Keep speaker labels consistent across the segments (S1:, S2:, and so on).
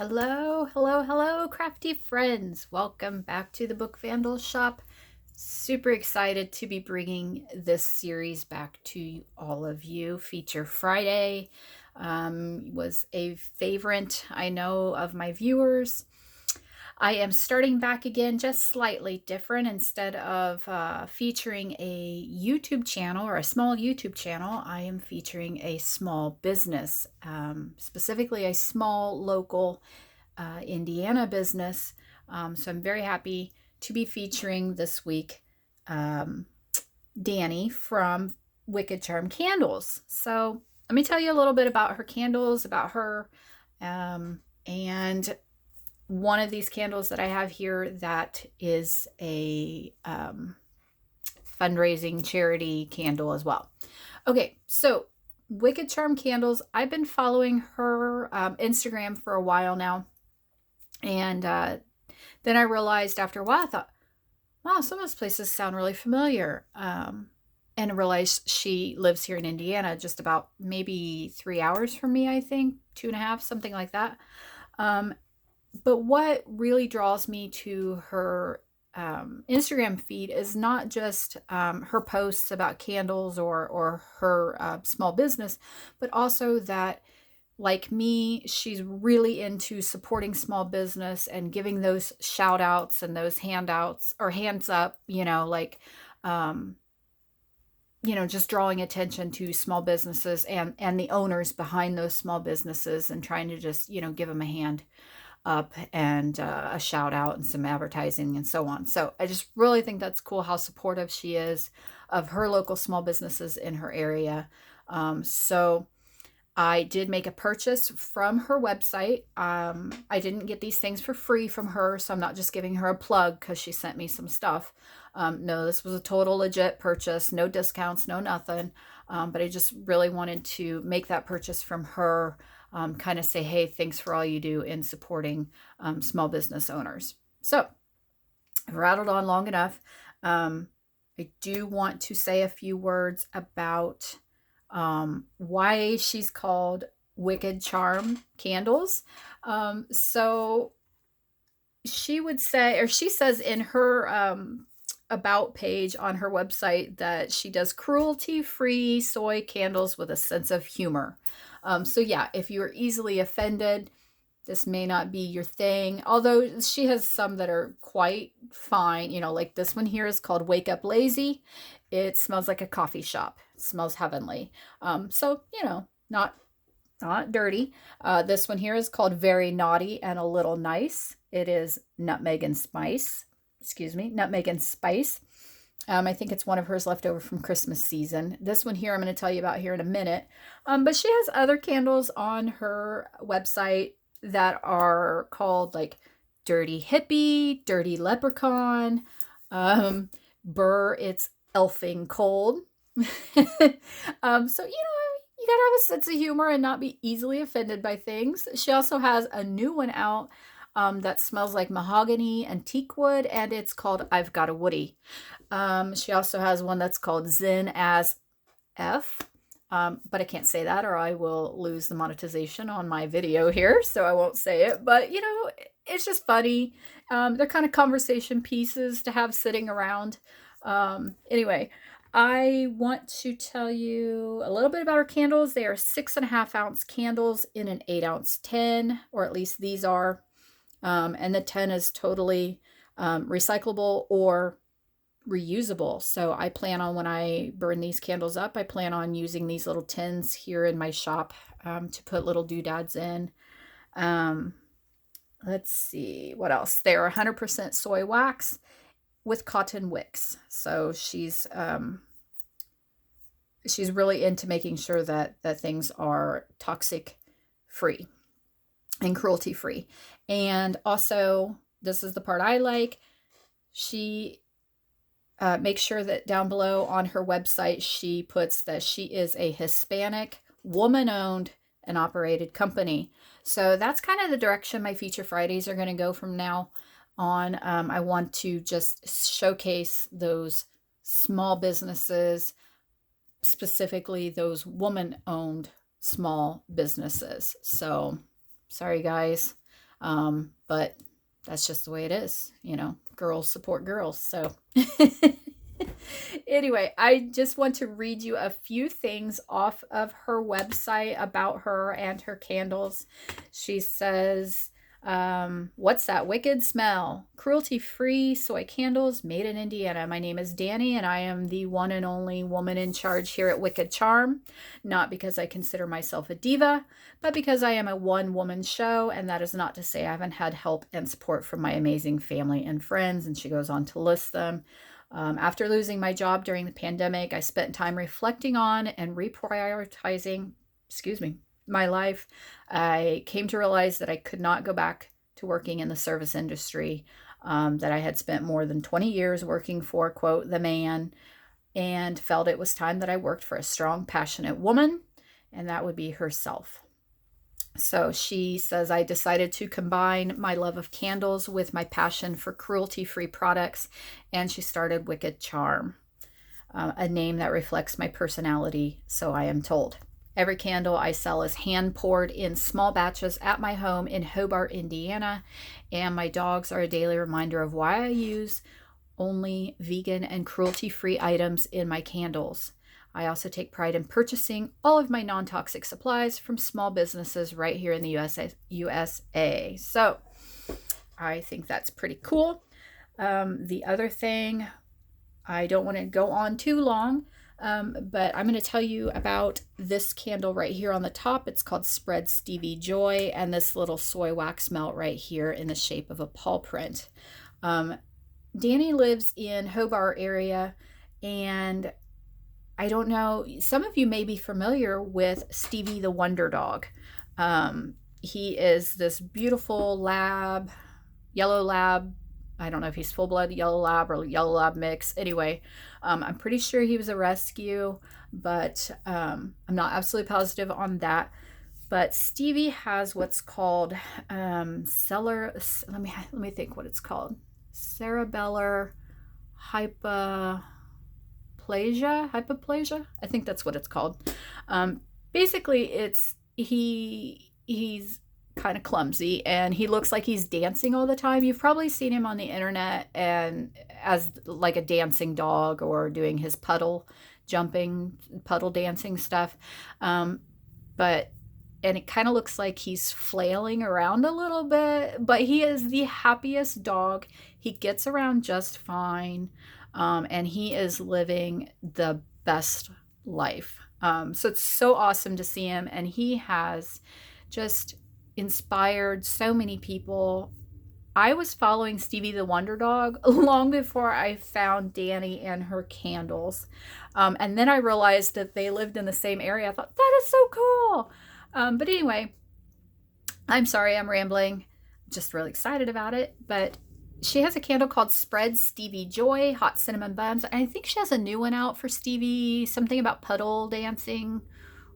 S1: Hello, hello, hello, crafty friends. Welcome back to the Book Vandal Shop. Super excited to be bringing this series back to all of you. Feature Friday was a favorite, I know, of my viewers. I am starting back again, just slightly different. Instead of featuring a YouTube channel or a small YouTube channel, I am featuring a small business, specifically a small local Indiana business. So I'm very happy to be featuring this week Dani from Wicked Charm Candles. So let me tell you a little bit about her candles, about her, and one of these candles that I have here that is a fundraising charity candle as well. Okay, so Wicked Charm Candles, I've been following her Instagram for a while now. And then I realized after a while, I thought, wow, some of those places sound really familiar. And I realized she lives here in Indiana, just about maybe 3 hours from me, I think, 2.5, something like that. But what really draws me to her Instagram feed is not just her posts about candles or her small business, but also that, like me, she's really into supporting small business and giving those shout outs and those handouts or hands up, just drawing attention to small businesses and the owners behind those small businesses and trying to just, give them a hand up and a shout out and some advertising and so on. So I just really think that's cool how supportive she is of her local small businesses in her area. So I did make a purchase from her website. I didn't get these things for free from her, so I'm not just giving her a plug because she sent me some stuff. No, this was a total legit purchase, no discounts, no nothing. But I just really wanted to make that purchase from her, kind of say, hey, thanks for all you do in supporting small business owners. So I've rattled on long enough. I do want to say a few words about why she's called Wicked Charm Candles. So she would say, or she says in her about page on her website that she does cruelty-free soy candles with a sense of humor. So yeah, if you are easily offended, this may not be your thing. Although she has some that are quite fine. Like this one here is called Wake Up Lazy. It smells like a coffee shop. It smells heavenly. So, not dirty. This one here is called Very Naughty and a Little Nice. It is Nutmeg and Spice. Nutmeg and Spice. I think it's one of hers left over from Christmas season. This one here I'm going to tell you about here in a minute. But she has other candles on her website that are called like Dirty Hippie, Dirty Leprechaun, Burr, It's Elfing Cold. So, you gotta have a sense of humor and not be easily offended by things. She also has a new one out that smells like mahogany and teak wood, and it's called I've Got a Woody. She also has one that's called Zen as F. But I can't say that or I will lose the monetization on my video here, so I won't say it. But, it's just funny. They're kind of conversation pieces to have sitting around. Anyway, I want to tell you a little bit about her candles. They are 6.5 ounce candles in an 8 ounce tin, or at least these are. And the tin is totally recyclable or reusable. So I plan on, when I burn these candles up, I plan on using these little tins here in my shop to put little doodads in. Let's see what else. They're 100% soy wax with cotton wicks. So she's really into making sure that things are toxic free and cruelty free. And also, this is the part I like, she make sure that down below on her website, she puts that she is a Hispanic, woman-owned and operated company. So that's kind of the direction my Feature Fridays are going to go from now on. I want to just showcase those small businesses, specifically those woman-owned small businesses. So sorry, guys. But that's just the way it is. You know, girls support girls. So anyway, I just want to read you a few things off of her website about her and her candles. She says, what's that wicked smell? Cruelty-free soy candles made in Indiana. My name is Dani, and I am the one and only woman in charge here at Wicked Charm. Not because I consider myself a diva, but because I am a one-woman show, and that is not to say I haven't had help and support from my amazing family and friends, and she goes on to list them. After losing my job during the pandemic, I spent time reflecting on and reprioritizing, my life. I came to realize that I could not go back to working in the service industry, that I had spent more than 20 years working for, quote, the man, and felt it was time that I worked for a strong, passionate woman, and that would be herself. So she says, I decided to combine my love of candles with my passion for cruelty-free products, and she started Wicked Charm, a name that reflects my personality, so I am told. Every candle I sell is hand-poured in small batches at my home in Hobart, Indiana, and my dogs are a daily reminder of why I use only vegan and cruelty-free items in my candles. I also take pride in purchasing all of my non-toxic supplies from small businesses right here in the USA. So I think that's pretty cool. The other thing, I don't want to go on too long, but I'm going to tell you about this candle right here on the top. It's called Spread Stevie Joy, and this little soy wax melt right here in the shape of a paw print. Dani lives in Hobart area, and I don't know, some of you may be familiar with Stevie the Wonder Dog. He is this beautiful yellow lab. I don't know if he's full-blood yellow lab or yellow lab mix. Anyway, I'm pretty sure he was a rescue, but I'm not absolutely positive on that. But Stevie has what's called let me think what it's called. Cerebellar hypoplasia. I think that's what it's called. Basically, he's kind of clumsy, and he looks like he's dancing all the time. You've probably seen him on the internet and as like a dancing dog, or doing his puddle dancing stuff. And it kind of looks like he's flailing around a little bit, but he is the happiest dog. He gets around just fine. And he is living the best life. So it's so awesome to see him. And he has just inspired so many people. I was following Stevie the Wonder Dog long before I found Dani and her candles. And then I realized that they lived in the same area. I thought, that is so cool. But anyway, I'm sorry, I'm rambling. Just really excited about it. But she has a candle called Spread Stevie Joy, Hot Cinnamon Buns. And I think she has a new one out for Stevie, something about puddle dancing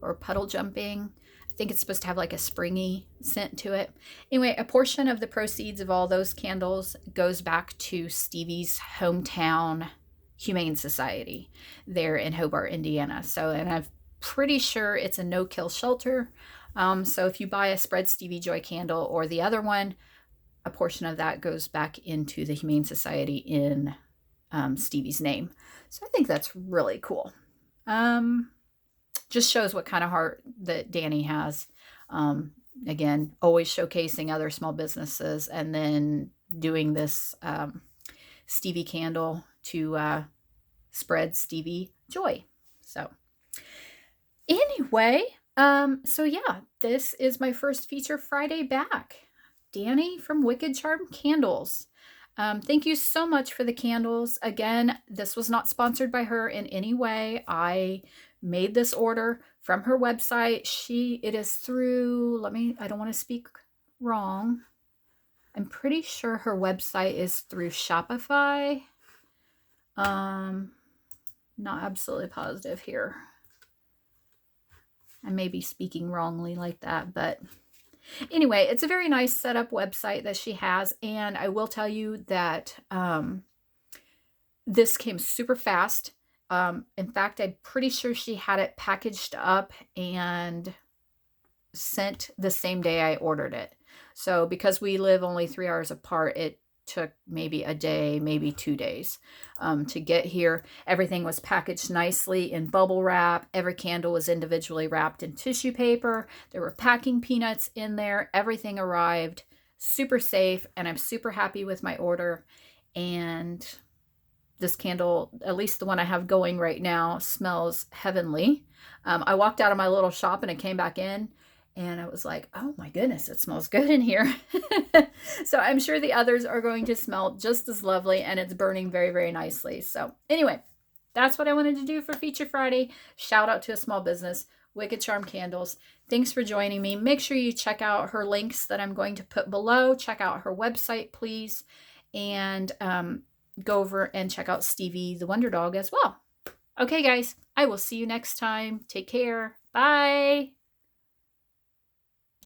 S1: or puddle jumping. I think it's supposed to have like a springy scent to it. Anyway, a portion of the proceeds of all those candles goes back to Stevie's hometown Humane Society there in Hobart, Indiana. So, and I'm pretty sure it's a no-kill shelter. So if you buy a Spread Stevie Joy candle or the other one, a portion of that goes back into the Humane Society in Stevie's name. So I think that's really cool. Just shows what kind of heart that Dani has. Again, always showcasing other small businesses, and then doing this Stevie candle to spread Stevie joy. So anyway, so yeah, this is my first Feature Friday back. Dani from Wicked Charm Candles. Thank you so much for the candles. Again, this was not sponsored by her in any way. I made this order from her website. It is through, I don't want to speak wrong. I'm pretty sure her website is through Shopify. Not absolutely positive here. I may be speaking wrongly like that, but anyway, it's a very nice setup website that she has, and I will tell you that this came super fast. In fact, I'm pretty sure she had it packaged up and sent the same day I ordered it. So because we live only 3 hours apart, it took maybe a day, maybe 2 days to get here. Everything was packaged nicely in bubble wrap. Every candle was individually wrapped in tissue paper. There were packing peanuts in there. Everything arrived super safe, and I'm super happy with my order. And this candle, at least the one I have going right now, smells heavenly. I walked out of my little shop and I came back in and I was like, oh my goodness, it smells good in here. So I'm sure the others are going to smell just as lovely, and it's burning very, very nicely. So anyway, that's what I wanted to do for Feature Friday. Shout out to a small business, Wicked Charm Candles. Thanks for joining me. Make sure you check out her links that I'm going to put below. Check out her website, please. And go over and check out Stevie the Wonder Dog as well. Okay, guys, I will see you next time. Take care. Bye.